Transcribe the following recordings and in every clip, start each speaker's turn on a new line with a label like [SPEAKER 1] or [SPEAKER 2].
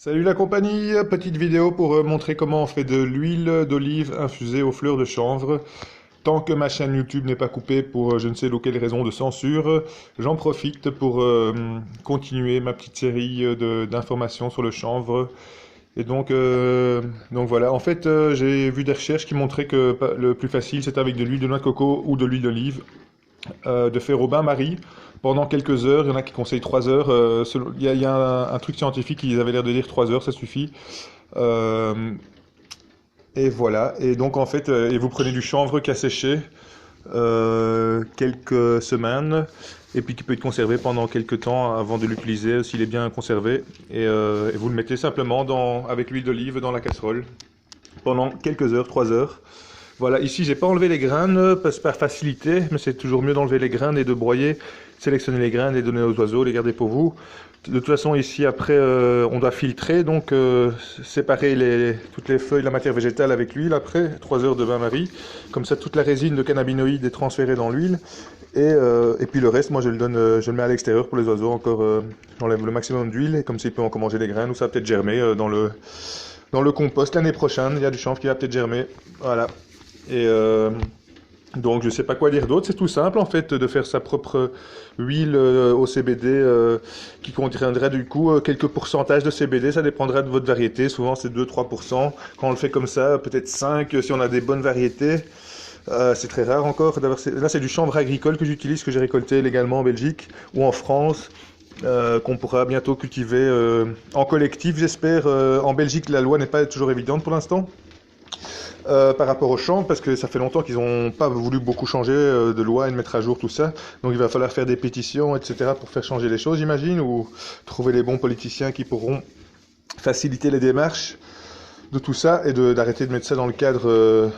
[SPEAKER 1] Salut la compagnie, petite vidéo pour montrer comment on fait de l'huile d'olive infusée aux fleurs de chanvre. Tant que ma chaîne YouTube n'est pas coupée pour je ne sais quelle raison de censure, j'en profite pour continuer ma petite série d'informations sur le chanvre. Et donc voilà, en fait j'ai vu des recherches qui montraient que le plus facile c'était avec de l'huile de noix de coco ou de l'huile d'olive de faire au bain-marie pendant quelques heures. Il y en a qui conseillent 3 heures. Il y a un truc scientifique qui avait l'air de dire 3 heures, ça suffit. Euh, et voilà. Et donc en fait, et vous prenez du chanvre qui a séché quelques semaines et puis qui peut être conservé pendant quelques temps avant de l'utiliser s'il est bien conservé. Et vous le mettez simplement avec l'huile d'olive dans la casserole pendant quelques heures, 3 heures. Voilà, ici j'ai pas enlevé les graines par facilité, mais c'est toujours mieux d'enlever les graines et de broyer, sélectionner les graines, les donner aux oiseaux, les garder pour vous. De toute façon ici après on doit filtrer, donc séparer toutes les feuilles, la matière végétale avec l'huile après 3 heures de bain-marie. Comme ça toute la résine de cannabinoïdes est transférée dans l'huile. Et puis le reste, moi je le donne, je le mets à l'extérieur pour les oiseaux encore, j'enlève le maximum d'huile, et comme ça ils peuvent encore manger les graines, ou ça va peut-être germer dans le compost l'année prochaine, il y a du chanvre qui va peut-être germer. Voilà. Et donc je sais pas quoi dire d'autre, c'est tout simple en fait de faire sa propre huile au CBD qui contiendrait du coup quelques pourcentages de CBD, ça dépendra de votre variété, souvent c'est 2-3%, quand on le fait comme ça, peut-être 5 si on a des bonnes variétés. C'est très rare encore d'avoir là c'est du chanvre agricole que j'utilise, que j'ai récolté légalement en Belgique ou en France. Qu'on pourra bientôt cultiver en collectif, j'espère. En Belgique, la loi n'est pas toujours évidente pour l'instant. Par rapport au chanvre, parce que ça fait longtemps qu'ils n'ont pas voulu beaucoup changer de loi et de mettre à jour tout ça. Donc il va falloir faire des pétitions, etc. pour faire changer les choses, j'imagine, ou trouver les bons politiciens qui pourront faciliter les démarches de tout ça et d'arrêter de mettre ça dans un cadre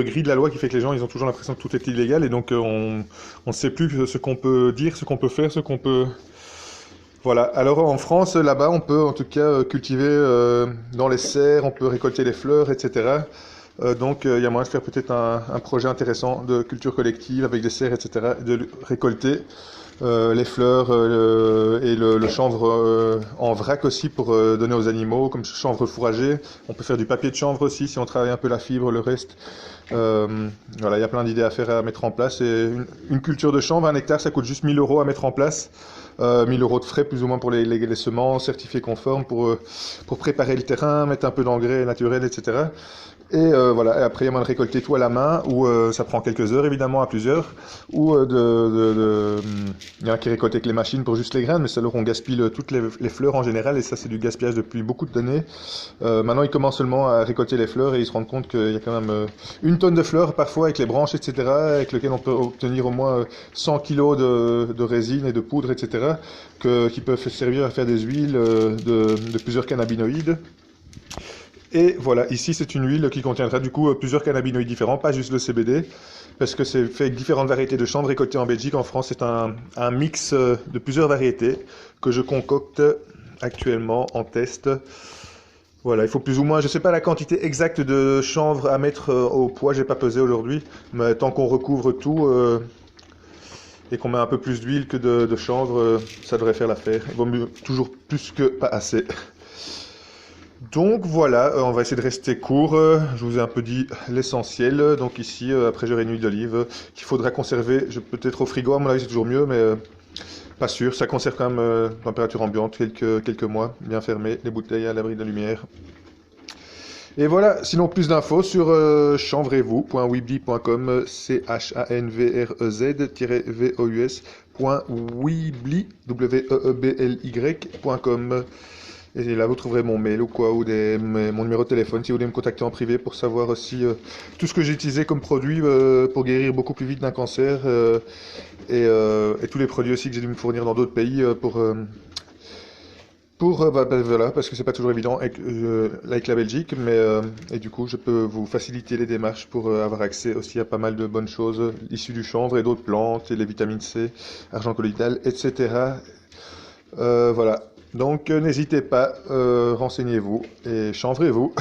[SPEAKER 1] gris de la loi qui fait que les gens ils ont toujours l'impression que tout est illégal et donc on ne sait plus ce qu'on peut dire, ce qu'on peut faire, ce qu'on peut. Voilà, alors en France, là-bas, on peut en tout cas cultiver dans les serres, on peut récolter les fleurs, etc. Donc il y a moyen de faire peut-être un projet intéressant de culture collective avec des serres, etc. De récolter les fleurs et le chanvre en vrac aussi pour donner aux animaux, comme chanvre fourragé. On peut faire du papier de chanvre aussi si on travaille un peu la fibre, le reste. Voilà, il y a plein d'idées à faire, à mettre en place. Et une culture de chanvre, 1 hectare, ça coûte juste 1 000 € à mettre en place. 1 000 € de frais plus ou moins pour les semences certifiées conformes, pour préparer le terrain, mettre un peu d'engrais naturel, etc. Voilà, et après il y a moyen de récolter tout à la main, ou ça prend quelques heures évidemment à plusieurs, ou il y en a qui récoltent avec les machines pour juste les graines, mais c'est alors on gaspille toutes les fleurs en général, et ça c'est du gaspillage depuis beaucoup d'années. Maintenant ils commencent seulement à récolter les fleurs et ils se rendent compte qu'il y a quand même 1 tonne de fleurs parfois avec les branches, etc., avec lesquelles on peut obtenir au moins 100 kilos de résine et de poudre, etc., qui peuvent servir à faire des huiles de plusieurs cannabinoïdes. Et voilà, ici c'est une huile qui contiendra du coup plusieurs cannabinoïdes différents, pas juste le CBD, parce que c'est fait avec différentes variétés de chanvre récoltées en Belgique. En France, c'est un mix de plusieurs variétés que je concocte actuellement en test. Voilà, il faut plus ou moins, je ne sais pas la quantité exacte de chanvre à mettre au poids, j'ai pas pesé aujourd'hui, mais tant qu'on recouvre tout et qu'on met un peu plus d'huile que de chanvre, ça devrait faire l'affaire. Il vaut mieux toujours plus que pas assez. Donc voilà, on va essayer de rester court. Je vous ai un peu dit l'essentiel. Donc ici, après j'aurai une huile d'olive qu'il faudra conserver, peut-être au frigo, à mon avis c'est toujours mieux, mais pas sûr. Ça conserve quand même température ambiante, quelques mois, bien fermé, les bouteilles à l'abri de la lumière. Et voilà, sinon plus d'infos sur chanvrez-vous.weebly.com, chanvrez-vous.weebly, W-E-E-B-L-Y.com. Et là, vous trouverez mon mail ou quoi, ou mon numéro de téléphone si vous voulez me contacter en privé pour savoir aussi tout ce que j'ai utilisé comme produit pour guérir beaucoup plus vite d'un cancer et tous les produits aussi que j'ai dû me fournir dans d'autres pays voilà, parce que c'est pas toujours évident avec la Belgique, mais et du coup, je peux vous faciliter les démarches pour avoir accès aussi à pas mal de bonnes choses issues du chanvre et d'autres plantes, et les vitamines C, argent colloïdal, etc. Voilà. Donc n'hésitez pas, renseignez-vous et chanvrez-vous.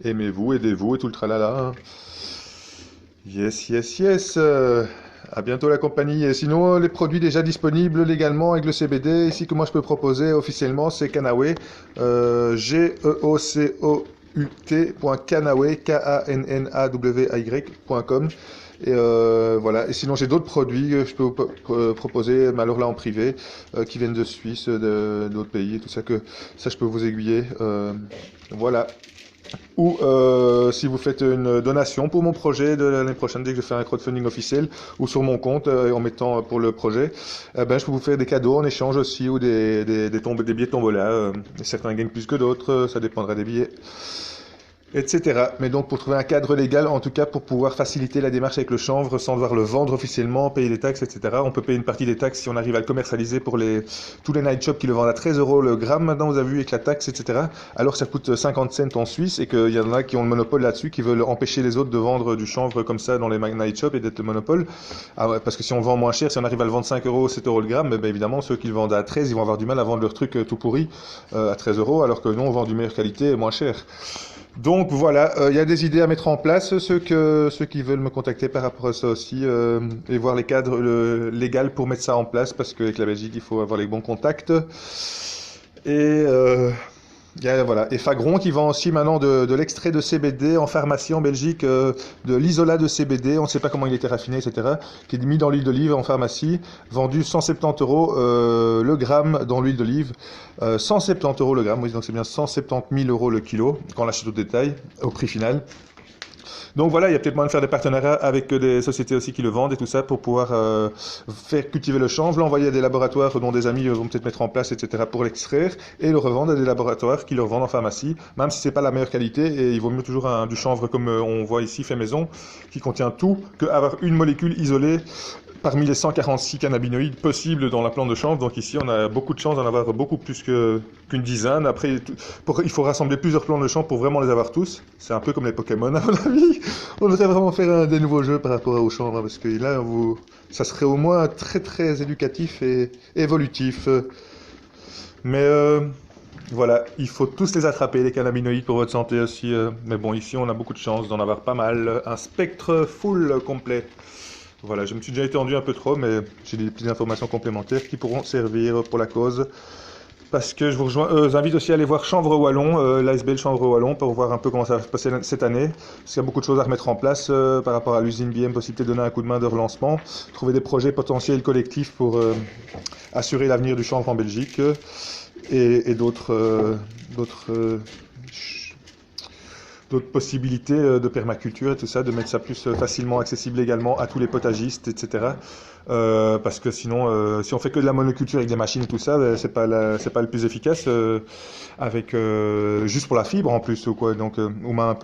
[SPEAKER 1] Aimez-vous, aidez-vous et tout le tralala. Yes, yes, yes. À bientôt la compagnie. Et sinon, les produits déjà disponibles légalement avec le CBD, ici que moi je peux proposer officiellement, c'est Kanaway, geocout.kanaway, K-A-N-N-A-W-A-Y.com. Et voilà. Et sinon, j'ai d'autres produits que je peux vous proposer, mais alors là en privé, qui viennent de Suisse, d'autres pays, et tout ça, que ça je peux vous aiguiller. Voilà. Ou si vous faites une donation pour mon projet de l'année prochaine, dès que je fais un crowdfunding officiel, ou sur mon compte en mettant pour le projet, ben, je peux vous faire des cadeaux en échange aussi, ou des billets de tombola. Certains gagnent plus que d'autres, ça dépendra des billets, etc. Mais donc pour trouver un cadre légal, en tout cas pour pouvoir faciliter la démarche avec le chanvre sans devoir le vendre officiellement, payer des taxes, etc. On peut payer une partie des taxes si on arrive à le commercialiser pour tous les night shops qui le vendent à 13 € le gramme maintenant, vous avez vu, avec la taxe, etc. Alors ça coûte 50 cents en Suisse et qu'il y en a qui ont le monopole là-dessus, qui veulent empêcher les autres de vendre du chanvre comme ça dans les night shops et d'être le monopole. Ah ouais, parce que si on vend moins cher, si on arrive à le vendre 5 €, 7 € le gramme, ben évidemment ceux qui le vendent à 13, ils vont avoir du mal à vendre leur truc tout pourri à 13 €, alors que nous on vend du meilleure qualité et moins cher. Donc voilà, il y a des idées à mettre en place, ceux qui veulent me contacter par rapport à ça aussi, et voir les cadres légaux pour mettre ça en place, parce qu'avec la Belgique, il faut avoir les bons contacts. Et voilà. Et Fagron qui vend aussi maintenant de l'extrait de CBD en pharmacie en Belgique, de l'isolat de CBD, on ne sait pas comment il était raffiné, etc., qui est mis dans l'huile d'olive en pharmacie, vendu 170 € le gramme dans l'huile d'olive, 170 € le gramme, oui, donc c'est bien 170 000 € le kilo, quand on l'achète au détail, au prix final. Donc voilà, il y a peut-être moyen de faire des partenariats avec des sociétés aussi qui le vendent et tout ça pour pouvoir faire cultiver le chanvre, l'envoyer à des laboratoires dont des amis vont peut-être mettre en place, etc. pour l'extraire et le revendre à des laboratoires qui le revendent en pharmacie, même si c'est pas la meilleure qualité et il vaut mieux toujours du chanvre comme on voit ici fait maison, qui contient tout, qu'avoir une molécule isolée parmi les 146 cannabinoïdes possibles dans la plante de chanvre. Donc ici, on a beaucoup de chance d'en avoir beaucoup plus qu'une dizaine. Après, il faut rassembler plusieurs plantes de chanvre pour vraiment les avoir tous. C'est un peu comme les Pokémon, à mon avis. On devrait vraiment faire des nouveaux jeux par rapport au chanvre, hein, parce que là, ça serait au moins très très éducatif et évolutif. Mais voilà, il faut tous les attraper, les cannabinoïdes, pour votre santé aussi. Mais bon, ici, on a beaucoup de chance d'en avoir pas mal. Un spectre full complet. Voilà, je me suis déjà étendu un peu trop, mais j'ai des petites informations complémentaires qui pourront servir pour la cause. Parce que je vous invite aussi à aller voir Chanvre Wallon, l'ASBL Chanvre Wallon, pour voir un peu comment ça va se passer cette année. Parce qu'il y a beaucoup de choses à remettre en place par rapport à l'usine BM, possibilité de donner un coup de main de relancement, trouver des projets potentiels collectifs pour assurer l'avenir du chanvre en Belgique et d'autres possibilités de permaculture et tout ça, de mettre ça plus facilement accessible également à tous les potagistes, etc. Parce que sinon, si on fait que de la monoculture avec des machines et tout ça, c'est pas le plus efficace, avec juste pour la fibre en plus ou quoi. Donc, on m'a un peu